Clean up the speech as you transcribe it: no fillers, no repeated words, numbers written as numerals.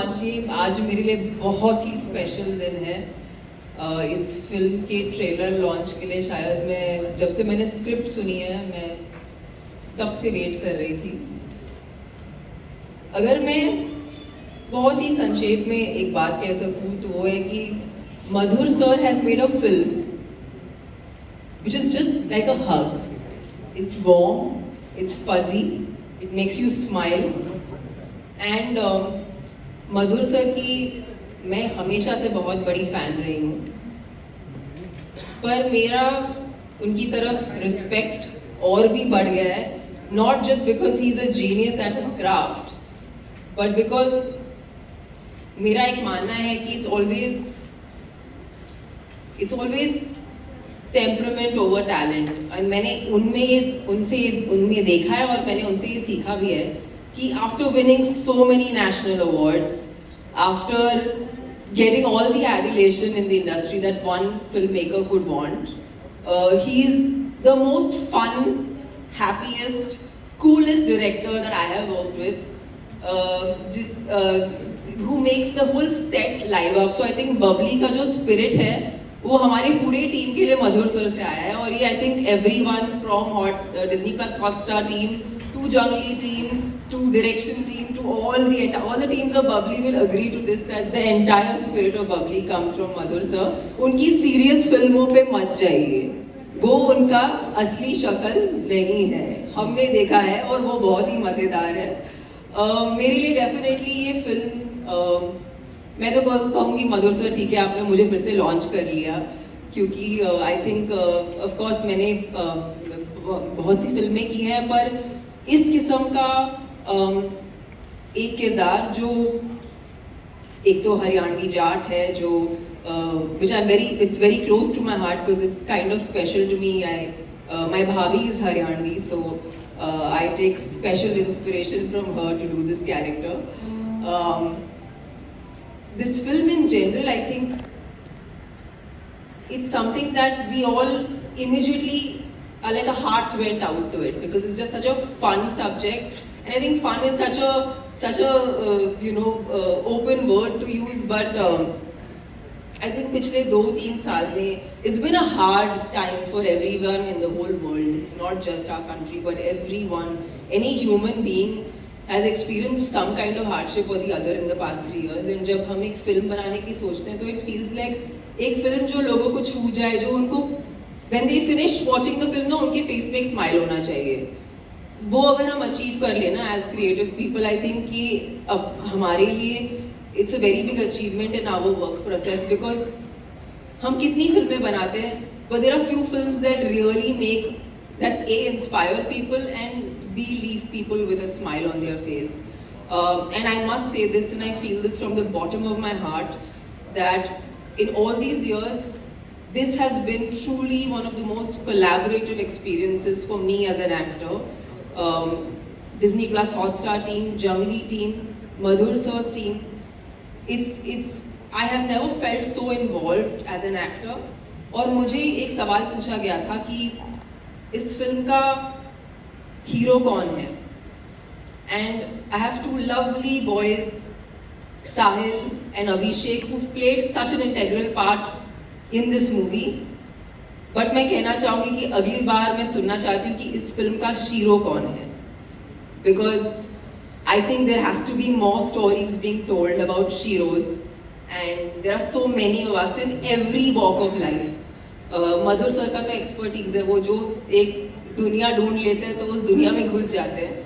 आज मेरे लिए बहुत ही स्पेशल दिन है। इस फिल्म के ट्रेलर लॉन्च के लिए शायद मैं जब से मैंने स्क्रिप्ट सुनी है मैं तब से वेट कर रही थी। अगर मैं बहुत ही संक्षेप में एक बात कह सकूं तो वो है कि Madhur sir has made a film which is just like a hug. It's warm, it's fuzzy, it makes you smile and Madhur sir की मैं हमेशा से बहुत बड़ी फैन रही हूँ, पर मेरा उनकी तरफ रिस्पेक्ट और भी बढ़ गया है, not just because he is a genius at his craft, but because मेरा एक मानना है कि it's always temperament over talent. और मैंने उनमें देखा है और मैंने उनसे ये सीखा भी है कि after winning so many national awards, after getting all the adulation in the industry that one filmmaker could want, he is the most fun, happiest, coolest director that I have worked with, who makes the whole set live up. So I think Bubbly का जो spirit है वो हमारी पूरी team के लिए मधुर sir से आया है, और ये I think everyone from Disney Plus Hotstar team to Junglee team to direction team to all the teams of Bubbly will agree to this, that the entire spirit of Bubbly comes from Madhur sir. उनकी serious फिल्मों पे मत जाइए, वो उनका असली शक्ल नहीं है, हमने देखा है और वो बहुत ही मजेदार है। मेरे लिए डेफिनेटली ये फिल्म मैं तो कहूँगी मधुर सर ठीक है आपने मुझे फिर से लॉन्च कर लिया, क्योंकि आई थिंक ऑफ कोर्स मैंने बहुत सी फिल्में की हैं, पर इस किस्म का एक किरदार जो एक तो हरियाणवी जाट है जो it's very close to my heart because it's kind of special to me. My bhabi is Haryanvi, so I take special inspiration from her to do this character. This film in general, I think it's something that we all immediately like our hearts went out to it because it's just such a fun subject, and I think fun is such a open word to use, but I think पिछले 2-3 साल में it's been a hard time for everyone in the whole world. It's not just our country but everyone, any human being has experienced some kind of hardship or the other in the past 3 years. And जब हम एक film बनाने की सोचते हैं तो it feels like एक film जो लोगों को छू जाए, जो उनको when they finish watching the film ना उनके फेस पे एक स्माइल होना चाहिए, वो अगर हम अचीव कर लेना as creative people, I think कि अब हमारे लिए it's a very big achievement in our work process, because हम कितनी फिल्में बनाते हैं but there are few films that really make that a inspire people and be leave people with a smile on their face. And I must say this, and I feel this from the bottom of my heart, that in all these years this has been truly one of the most collaborative experiences for me as an actor. Disney Plus Hotstar team, Junglee team, Madhur sir's team. I have never felt so involved as an actor. और मुझे एक सवाल पूछा गया था कि इस film का हीरो कौन है, and I have two lovely boys, Sahil and Abhishek, who've played such an integral part in this movie. But मैं कहना चाहूँगी कि अगली बार मैं सुनना चाहती हूँ कि इस फिल्म का शीरो कौन है, because I think there has to be more stories being told about sheroes, and there are so many of us in every walk of life. Madhur sir का तो एक्सपर्टीज है, वो जो एक दुनिया ढूंढ लेते हैं तो उस दुनिया में घुस जाते हैं,